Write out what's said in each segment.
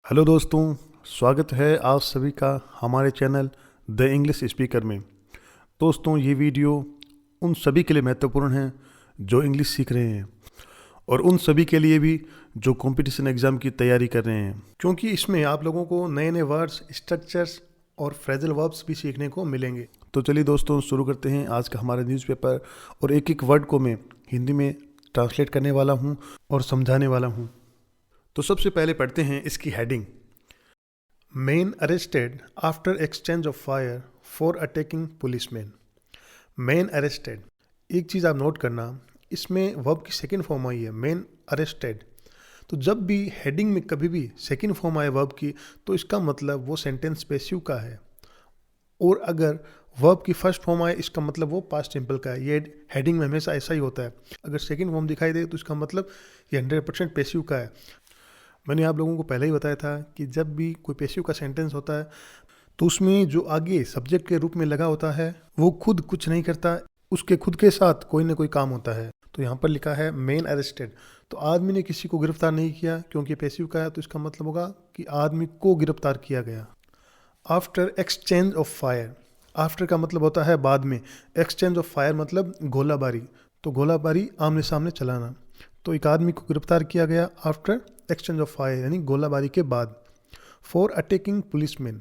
Hello दोस्तों, स्वागत है आप सभी का हमारे चैनल द इंग्लिश स्पीकर में। दोस्तों, ये वीडियो उन सभी के लिए महत्वपूर्ण है जो इंग्लिश सीख रहे हैं और उन सभी के लिए भी जो कंपटीशन एग्ज़ाम की तैयारी कर रहे हैं, क्योंकि इसमें आप लोगों को नए नए वर्ड्स, स्ट्रक्चर्स और फ्रेजल वर्ब्स भी सीखने को मिलेंगे। तो चलिए दोस्तों, शुरू करते हैं आज का हमारा न्यूज़पेपर। और एक एक वर्ड को मैं हिंदी में ट्रांसलेट करने वाला हूँ और समझाने वाला हूँ। तो सबसे पहले पढ़ते हैं इसकी heading. Man arrested after exchange of fire for attacking policeman. Man arrested, एक चीज़ आप नोट करना, इसमें वर्ब की सेकंड फॉर्म आई है मैन अरेस्टेड। तो जब भी हेडिंग में कभी भी सेकंड फॉर्म आए वर्ब की, तो इसका मतलब वो सेंटेंस पैसिव का है। और अगर वर्ब की फर्स्ट फॉर्म आए, इसका मतलब वो पास्ट सिंपल का है। ये हेडिंग में हमेशा ऐसा ही होता है। अगर सेकंड फॉर्म दिखाई दे तो इसका मतलब ये 100% पैसिव का है। मैंने आप लोगों को पहले ही बताया था कि जब भी कोई पैसिव का सेंटेंस होता है तो उसमें जो आगे सब्जेक्ट के रूप में लगा होता है वो खुद कुछ नहीं करता, उसके खुद के साथ कोई ना कोई काम होता है। तो यहाँ पर लिखा है मैन अरेस्टेड, तो आदमी ने किसी को गिरफ्तार नहीं किया क्योंकि पैसिव का है, तो इसका मतलब होगा कि आदमी को गिरफ्तार किया गया। After exchange of fire, after का मतलब होता है बाद में, एक्सचेंज ऑफ फायर मतलब गोलाबारी, तो गोलाबारी आमने सामने चलाना। तो एक आदमी को गिरफ्तार किया गया आफ्टर एक्सचेंज ऑफ फायर यानी गोलाबारी के बाद। फॉर अटैकिंग पुलिसमैन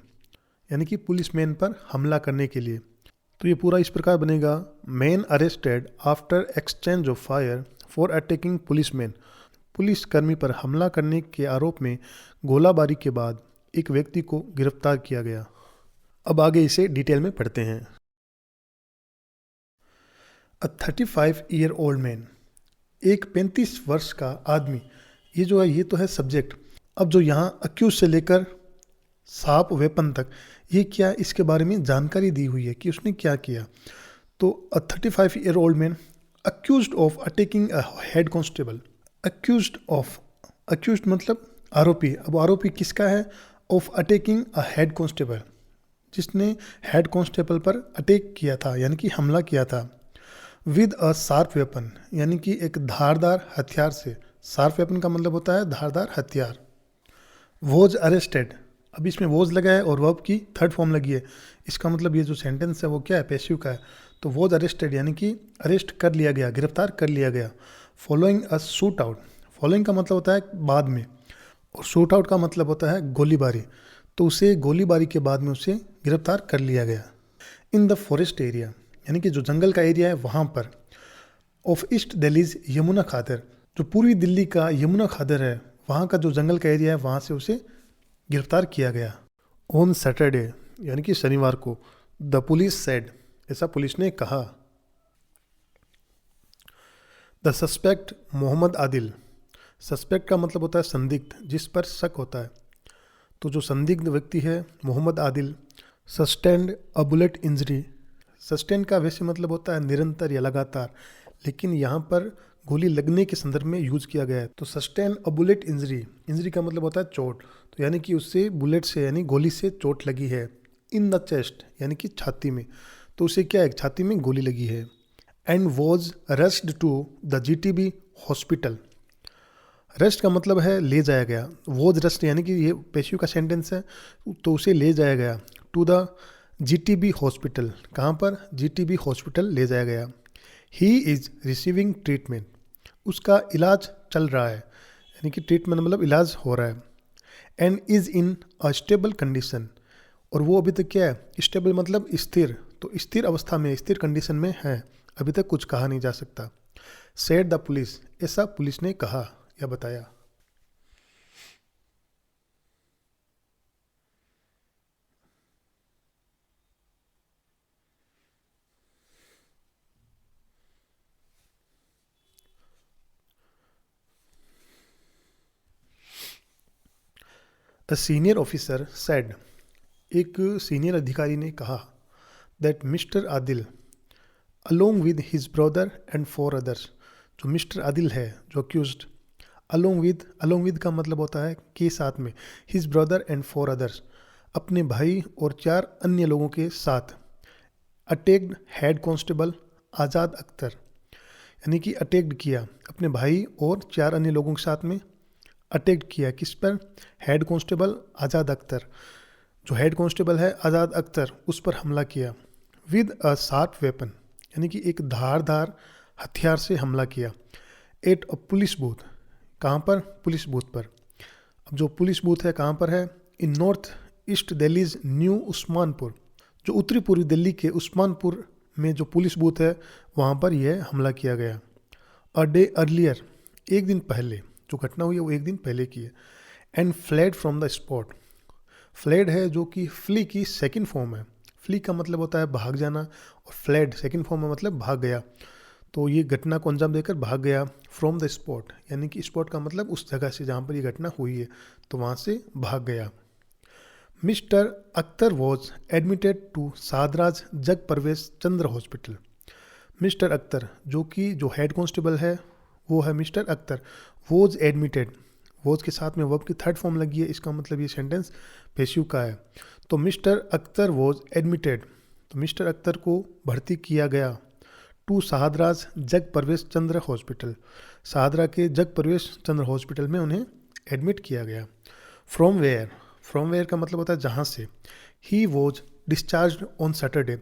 यानी कि पुलिसमैन पर हमला करने के लिए। तो ये पूरा इस प्रकार बनेगा, man arrested after exchange of fire for attacking policeman. पुलिसकर्मी पर हमला करने के आरोप में गोलाबारी के बाद एक व्यक्ति को गिरफ्तार किया गया। अब आगे इसे डिटेल में पढ़ते हैं। अ 35-year old मैन, एक 35 वर्ष का आदमी। ये जो है ये तो है सब्जेक्ट। अब जो यहाँ अक्यूज से लेकर शार्प वेपन तक, ये क्या, इसके बारे में जानकारी दी हुई है कि उसने क्या किया। तो अ 35-year old man accused of attacking a head constable. Accused of, accused मतलब आरोपी। अब आरोपी किसका है? Of attacking a head constable, जिसने हेड कांस्टेबल पर अटैक किया था यानी कि हमला किया था। विद अ शार्प वेपन यानी कि एक धारदार हथियार से। शार्प वेपन का मतलब होता है धारदार हथियार। वॉज अरेस्टेड, अब इसमें वॉज लगा है और वर्ब की थर्ड फॉर्म लगी है। इसका मतलब ये जो सेंटेंस है वो क्या है? पैसिव का है। तो वॉज अरेस्टेड यानी कि अरेस्ट कर लिया गया, गिरफ्तार कर लिया गया। Following a shoot out, following का मतलब होता है बाद में, और शूट आउट का मतलब होता है गोलीबारी। तो उसे गोलीबारी के बाद में उसे गिरफ्तार कर लिया गया। इन द फॉरेस्ट एरिया यानी कि जो जंगल का एरिया है वहाँ पर। ऑफ ईस्ट दिल्लीज यमुना खादर, जो पूर्वी दिल्ली का यमुना खादर है वहाँ का जो जंगल का एरिया है वहाँ से उसे गिरफ्तार किया गया। ऑन सैटरडे यानी कि शनिवार को। द पुलिस सेड, ऐसा पुलिस ने कहा। The suspect Mohammad Adil, suspect का मतलब होता है संदिग्ध, जिस पर शक होता है। तो जो संदिग्ध व्यक्ति है Mohammad Adil, sustained a bullet injury. Sustained का वैसे मतलब होता है निरंतर या लगातार, लेकिन यहाँ पर गोली लगने के संदर्भ में यूज किया गया है। तो सस्टेन अ बुलेट इंजरी, इंजरी का मतलब होता है चोट, तो यानी कि उससे बुलेट से यानी गोली से चोट लगी है। इन द चेस्ट यानी कि छाती में, तो उसे क्या है? छाती में गोली लगी है। And was rushed to the GTB hospital. Rest का मतलब है ले जाया गया। वॉज रस्ट यानी कि ये पेशियों का सेंटेंस है, तो उसे ले जाया गया टू द जीटीबी हॉस्पिटल। कहाँ पर? जीटीबी हॉस्पिटल ले जाया गया। ही इज़ रिसीविंग ट्रीटमेंट, उसका इलाज चल रहा है, यानी कि ट्रीटमेंट मतलब इलाज हो रहा है। And is in a stable condition, और वो अभी तक क्या है? स्टेबल मतलब स्थिर, तो स्थिर अवस्था में, स्थिर कंडीशन में है, अभी तक कुछ कहा नहीं जा सकता। सेड द पुलिस, ऐसा पुलिस ने कहा या बताया। अ सीनियर ऑफिसर सेड, एक सीनियर अधिकारी ने कहा, that mister Adil along with his brother and 4 others, जो मिस्टर आदिल है जो अक्यूज्ड, अलोंग विद का मतलब होता है के साथ में, हिज ब्रदर एंड 4 अदर्स, अपने भाई और 4 अन्य लोगों के साथ। अटैक्ड हेड कांस्टेबल आज़ाद अख्तर, यानी कि अटैक्ड किया अपने भाई और 4 अन्य लोगों के साथ में अटैक किया। किस पर? हेड कांस्टेबल आज़ाद अख्तर, जो हेड कांस्टेबल है आज़ाद अख्तर, उस पर हमला किया। विद अ शार्प वेपन, यानी कि एक धारदार हथियार से हमला किया। एट अ पुलिस बूथ, कहाँ पर? पुलिस बूथ पर। अब जो पुलिस बूथ है कहाँ पर है? In north east Delhi's new Usmanpur, जो उत्तरी पूर्वी दिल्ली के उस्मानपुर में जो पुलिस बूथ है वहाँ पर यह हमला किया गया। अ डे अर्लियर, एक दिन पहले, जो घटना हुई है वो एक दिन पहले की है। And fled from the spot, fled है जो कि फ्ली की सेकंड फॉर्म है। फ्ली का मतलब होता है भाग जाना, और फ्लेड सेकंड फॉर्म में मतलब भाग गया। तो ये घटना को अंजाम देकर भाग गया। फ्रॉम द स्पॉट, यानी कि स्पॉट का मतलब उस जगह से जहाँ पर ये घटना हुई है, तो वहाँ से भाग गया। Mister Akhtar was admitted to Shahdara's Jag Parvesh Chandra hospital. Mister Akhtar, जो कि जो हेड कांस्टेबल है वो है mister Akhtar, was admitted, was के साथ में वर्ब की थर्ड फॉर्म लगी है, इसका मतलब ये सेंटेंस पेशिव का है। तो मिस्टर अख्तर वॉज एडमिटेड, तो मिस्टर अख्तर को भर्ती किया गया। टू शाहदराज जग परवेश चंद्र हॉस्पिटल, शाहदरा के जग परवेश चंद्र हॉस्पिटल में उन्हें एडमिट किया गया। फ्रॉम वेयर, फ्रॉम वेयर का मतलब होता है जहाँ से। He was discharge on Saturday,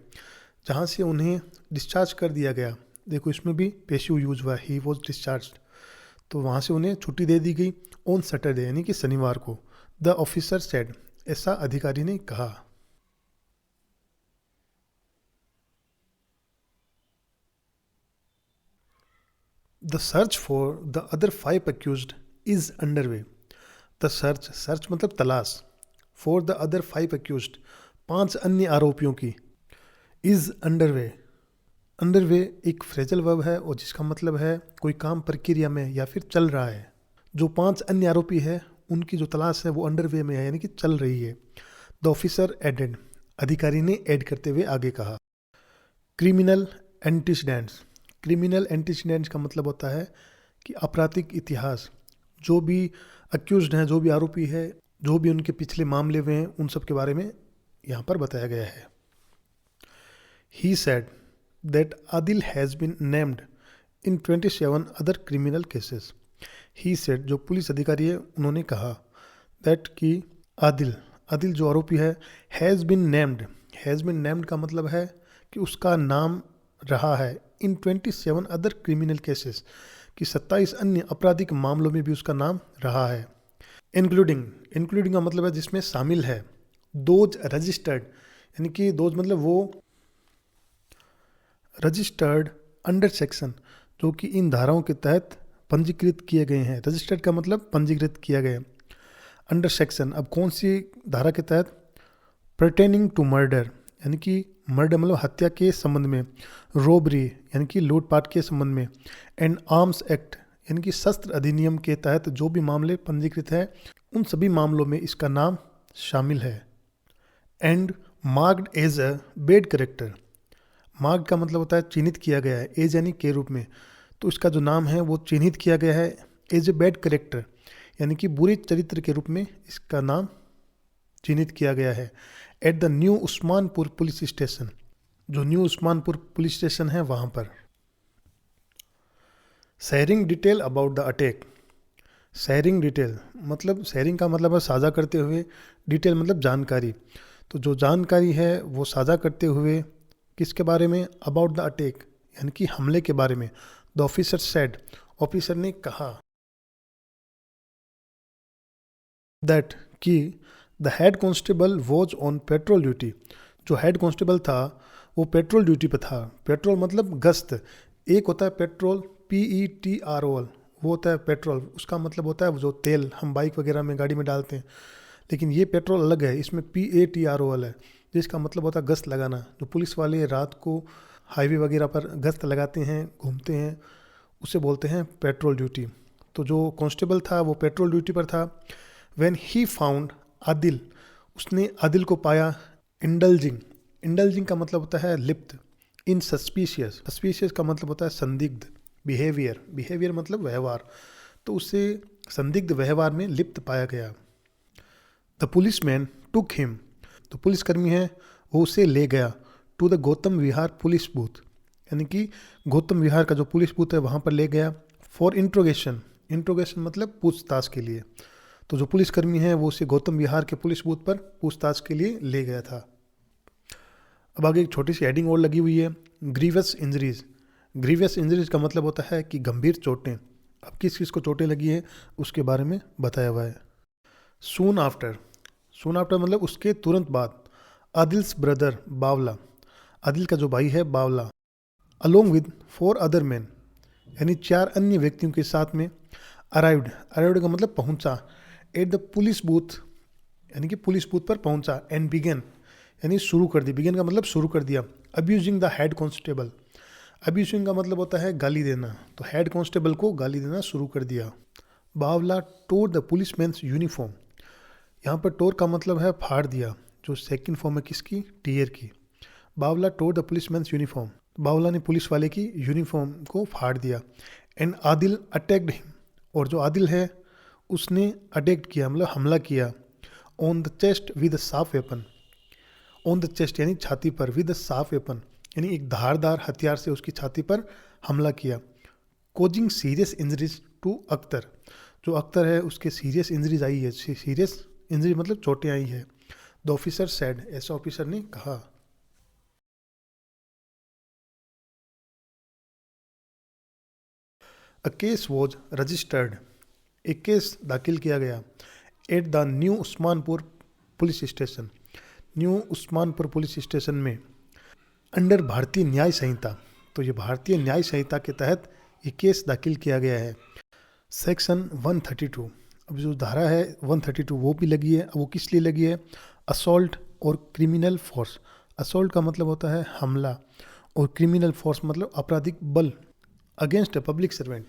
जहाँ से उन्हें डिस्चार्ज कर दिया गया। देखो इसमें भी पेशिव यूज हुआ, ही वॉज डिस्चार्ज, तो वहाँ से उन्हें छुट्टी दे दी गई। ऑन सैटरडे यानी कि शनिवार को। द ऑफिसर सेड, ऐसा अधिकारी ने कहा। The search for the other 5 accused is underway. The search, search मतलब तलाश, फॉर द अदर 5 अक्यूज्ड, 5 अन्य आरोपियों की, इज अंडरवे। अंडरवे एक फ्रेजल वर्ब है और जिसका मतलब है कोई काम प्रक्रिया में या फिर चल रहा है। जो 5 अन्य आरोपी है उनकी जो तलाश है वो अंडरवे में है, यानी कि चल रही है। द ऑफिसर एडेड, अधिकारी ने ऐड करते हुए आगे कहा। क्रिमिनल एंटीसीडेंट्स, क्रिमिनल एंटीसीडेंट्स का मतलब होता है कि आपराधिक इतिहास। जो भी अक्यूज्ड हैं, जो भी आरोपी है, जो भी उनके पिछले मामले हुए हैं, उन सब के बारे में यहाँ पर बताया गया है। He said that Adil has been named in 27 other criminal cases. He said, जो पुलिस अधिकारी है उन्होंने कहा, दैट कि आदिल, आदिल जो आरोपी है, has been named, has been named का मतलब है कि उसका नाम रहा है। इन 27 अदर क्रिमिनल केसेस, कि 27 अन्य आपराधिक मामलों में भी उसका नाम रहा है। इंक्लूडिंग, इंक्लूडिंग का मतलब है जिसमें शामिल है। दोज रजिस्टर्ड, यानी कि दोज मतलब वो, रजिस्टर्ड अंडर सेक्शन, जो कि इन धाराओं के तहत पंजीकृत किए गए हैं। रजिस्टर्ड का मतलब पंजीकृत किया गया। अंडर सेक्शन, अब कौन सी धारा के तहत? पर्टेनिंग टू मर्डर, यानी कि मर्डर मतलब हत्या के संबंध में। रोबरी यानी कि लूटपाट के संबंध में। एंड आर्म्स एक्ट, यानी कि शस्त्र अधिनियम के तहत जो भी मामले पंजीकृत हैं उन सभी मामलों में इसका नाम शामिल है। And marked as a bad character, marked का मतलब होता है चिन्हित किया गया है, एज यानी के रूप में, तो इसका जो नाम है वो चिन्हित किया गया है एज ए बैड कैरेक्टर, यानी कि बुरे चरित्र के रूप में इसका नाम चिन्हित किया गया है। At the new Usmanpur police station, जो न्यू उस्मानपुर पुलिस स्टेशन है वहाँ पर। Sharing detail about the attack, sharing detail मतलब, शेयरिंग का मतलब है साझा करते हुए, डिटेल मतलब जानकारी। तो जो जानकारी है वो साझा करते हुए किसके बारे में? अबाउट द अटैक, यानी कि हमले के बारे में। द ऑफिसर सेड, ऑफिसर ने कहा, दैट कि the head constable was on petrol duty, जो हेड कांस्टेबल था वो पेट्रोल ड्यूटी पे था। पेट्रोल मतलब गश्त, एक होता है पेट्रोल PETROL, वो होता है पेट्रोल, उसका मतलब होता है जो तेल हम बाइक वगैरह में गाड़ी में डालते हैं, लेकिन ये पेट्रोल अलग है, इसमें PATROL है, जिसका मतलब होता है गश्त लगाना। जो पुलिस वाले रात को हाईवे वगैरह पर गश्त लगाते हैं, घूमते हैं, उसे बोलते हैं पेट्रोल ड्यूटी। तो जो कांस्टेबल था वो पेट्रोल ड्यूटी पर था। व्हेन ही फाउंड आदिल, उसने आदिल को पाया। इंडल्जिंग, इंडल्जिंग का मतलब होता है लिप्त। इन सस्पिशियस, सस्पिशियस का मतलब होता है संदिग्ध। बिहेवियर, बिहेवियर मतलब व्यवहार, तो उसे संदिग्ध व्यवहार में लिप्त पाया गया। The policeman took him, तो पुलिसकर्मी है वो उसे ले गया। To the Gautam Vihar police booth, यानी कि गौतम विहार का जो पुलिस बूथ है वहाँ पर ले गया। फॉर इंट्रोगेशन, इंट्रोगेशन मतलब पूछताछ के लिए। तो जो पुलिसकर्मी है वो उसे गौतम विहार के पुलिस बूथ पर पूछताछ के लिए ले गया था। अब आगे एक छोटी सी हेडिंग और लगी हुई है, ग्रीवियस इंजरीज। ग्रीवियस इंजरीज का मतलब होता है कि गंभीर चोटें। अब किस किस को चोटें लगी है उसके बारे में बताया हुआ है। सून आफ्टर मतलब उसके तुरंत बाद। आदिल्स ब्रदर बावला, आदिल का जो भाई है बावला, अलोंग विद 4 अदर मैन यानी 4 अन्य व्यक्तियों के साथ में, अराइव्ड का मतलब पहुंचा, एट द पुलिस बूथ यानी कि पुलिस बूथ पर पहुंचा, एंड बिगन यानी शुरू कर दी, बिगन का मतलब शुरू कर दिया, abusing the head constable. Abusing का मतलब होता है गाली देना, तो हेड कांस्टेबल को गाली देना शुरू कर दिया। बावला टोर द पुलिसमैन्स यूनिफॉर्म, यहाँ पर टोर का मतलब है फाड़ दिया, जो सेकंड फॉर्म है किसकी, टीयर की। बावला टोर द पुलिसमैन्स यूनिफॉर्म, बावला ने पुलिस वाले की यूनिफॉर्म को फाड़ दिया। एंड आदिल अटैक्ड हिम, और जो आदिल है उसने अटैक किया मतलब हमला किया, on the chest with sharp weapon, on the chest यानी छाती पर, विद शार्प वेपन यानी एक धारदार हथियार से उसकी छाती पर हमला किया। Causing serious injuries to Akhtar, जो अख्तर है उसके सीरियस इंजरीज आई है, सीरियस इंजरी मतलब चोटें आई है। द ऑफिसर सेड, ऐसा ऑफिसर ने कहा। अ केस वॉज रजिस्टर्ड, एक केस दाखिल किया गया, at the new Usmanpur police station, new Usmanpur police station में, अंडर भारतीय न्याय संहिता, तो ये भारतीय न्याय संहिता के तहत ये केस दाखिल किया गया है। सेक्शन 132, अब जो धारा है 132 वो भी लगी है। अब वो किस लिए लगी है, असॉल्ट और क्रिमिनल फोर्स। असॉल्ट का मतलब होता है हमला, और क्रिमिनल फोर्स मतलब आपराधिक बल, अगेंस्ट ए पब्लिक सर्वेंट,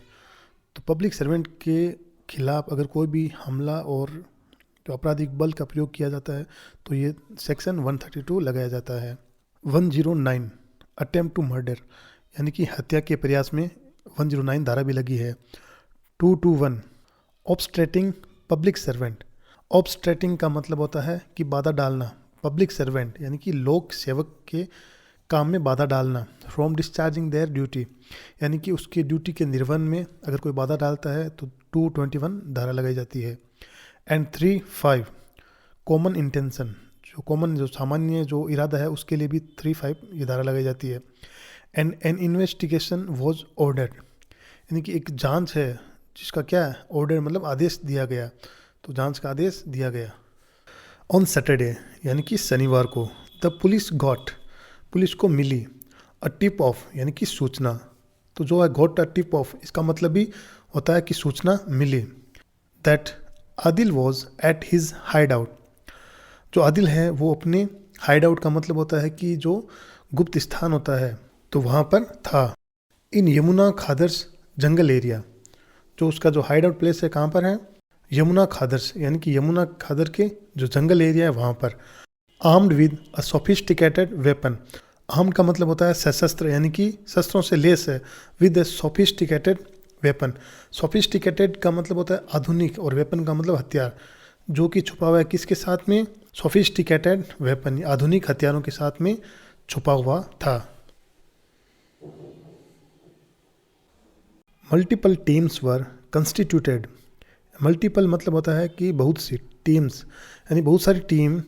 तो पब्लिक सर्वेंट के खिलाफ अगर कोई भी हमला और जो आपराधिक बल का प्रयोग किया जाता है तो ये सेक्शन 132 लगाया जाता है। 109 अटेम्प्ट टू मर्डर यानी कि हत्या के प्रयास में 109 धारा भी लगी है। 221 ऑब्स्ट्रेटिंग पब्लिक सर्वेंट, ऑब्स्ट्रेटिंग का मतलब होता है कि बाधा डालना, पब्लिक सर्वेंट यानी कि लोक सेवक के काम में बाधा डालना, फ्रॉम डिस्चार्जिंग देयर ड्यूटी यानी कि उसके ड्यूटी के निर्वहन में अगर कोई बाधा डालता है तो 221 धारा लगाई जाती है। एंड 3.5 कॉमन इंटेंशन, जो कॉमन जो सामान्य जो इरादा है उसके लिए भी 3.5 ये धारा लगाई जाती है। And N investigation was ordered यानी कि एक जांच है जिसका क्या है, ऑर्डर मतलब आदेश दिया गया, तो जांच का आदेश दिया गया। ऑन सैटरडे यानी कि शनिवार को, द पुलिस गॉट, पुलिस को मिली, अ टिप ऑफ यानी कि सूचना, तो जो है गॉट अ टिप ऑफ इसका मतलब भी होता है कि सूचना मिली, that Adil was at his hideout, जो आदिल है वो अपने हाइड आउट का मतलब होता है कि जो गुप्त स्थान होता है तो वहाँ पर था। इन यमुना खादर्स जंगल एरिया, जो उसका जो हाइड आउट प्लेस है कहाँ पर है, यमुना खादर्स यानी कि यमुना खादर के जो जंगल एरिया है वहाँ पर। Armed with a sophisticated weapon, armed का मतलब होता है सशस्त्र यानी कि शस्त्रों से लेस है, with A sophisticated weapon, sophisticated का मतलब होता है आधुनिक और वेपन का मतलब हथियार, जो कि छुपा हुआ है किसके साथ में, सोफिस्टिकेटेड वेपन आधुनिक हथियारों के साथ में छुपा हुआ था। Multiple teams were constituted, multiple मतलब होता है कि बहुत सी टीम्स यानी बहुत सारी टीम,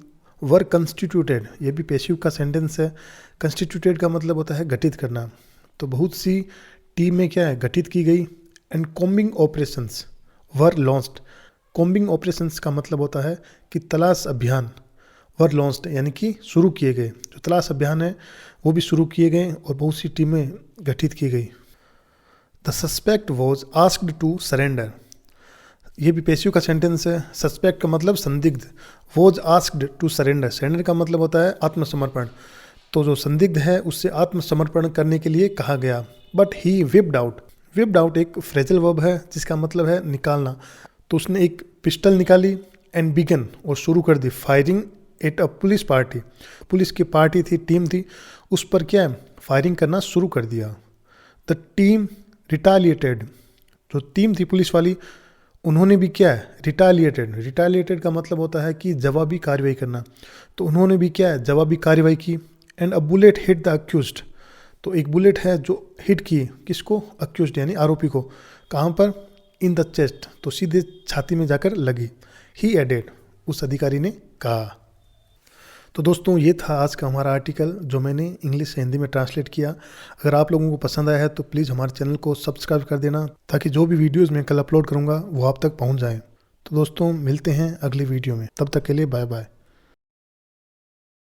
वर कंस्टिट्यूटेड ये भी पैसिव का सेंटेंस है, कंस्टिट्यूटेड का मतलब होता है गठित करना, तो बहुत सी टीमें क्या है गठित की गई। And combing operations were launched, combing operations का मतलब होता है कि तलाश अभियान, वर लॉन्च्ड यानी कि शुरू किए गए, जो तलाश अभियान है वो भी शुरू किए गए और बहुत सी टीमें गठित की गई। The suspect was asked to surrender, ये भी पैसिव का सेंटेंस है, सस्पेक्ट का मतलब संदिग्ध, was asked to surrender, surrender का मतलब होता है आत्मसमर्पण, तो जो संदिग्ध है उससे आत्मसमर्पण करने के लिए कहा गया। But he whipped out, whipped out एक फ्रेजल वर्ब है जिसका मतलब है निकालना, तो उसने एक पिस्टल निकाली, एंड बिगन और शुरू कर दी, firing at a police party, police की पार्टी थी, टीम थी, उस पर क्या है फायरिंग करना शुरू कर दिया। द टीम रिटालिएटेड, जो टीम थी पुलिस वाली उन्होंने भी क्या है रिटालिएटेड, रिटालिएटेड का मतलब होता है कि जवाबी कार्रवाई करना, तो उन्होंने भी क्या है जवाबी कार्रवाई की। And a bullet hit the accused, तो एक बुलेट है जो हिट की किसको, अक्यूज्ड यानी आरोपी को, कहाँ पर, इन द चेस्ट, तो सीधे छाती में जाकर लगी। ही एडेड, उस अधिकारी ने कहा। तो दोस्तों ये था आज का हमारा आर्टिकल जो मैंने इंग्लिश से हिंदी में ट्रांसलेट किया। अगर आप लोगों को पसंद आया है तो प्लीज़ हमारे चैनल को सब्सक्राइब कर देना, ताकि जो भी वीडियोज़ मैं कल अपलोड करूँगा वो आप तक पहुँच जाए। तो दोस्तों मिलते हैं अगली वीडियो में, तब तक के लिए बाय बाय।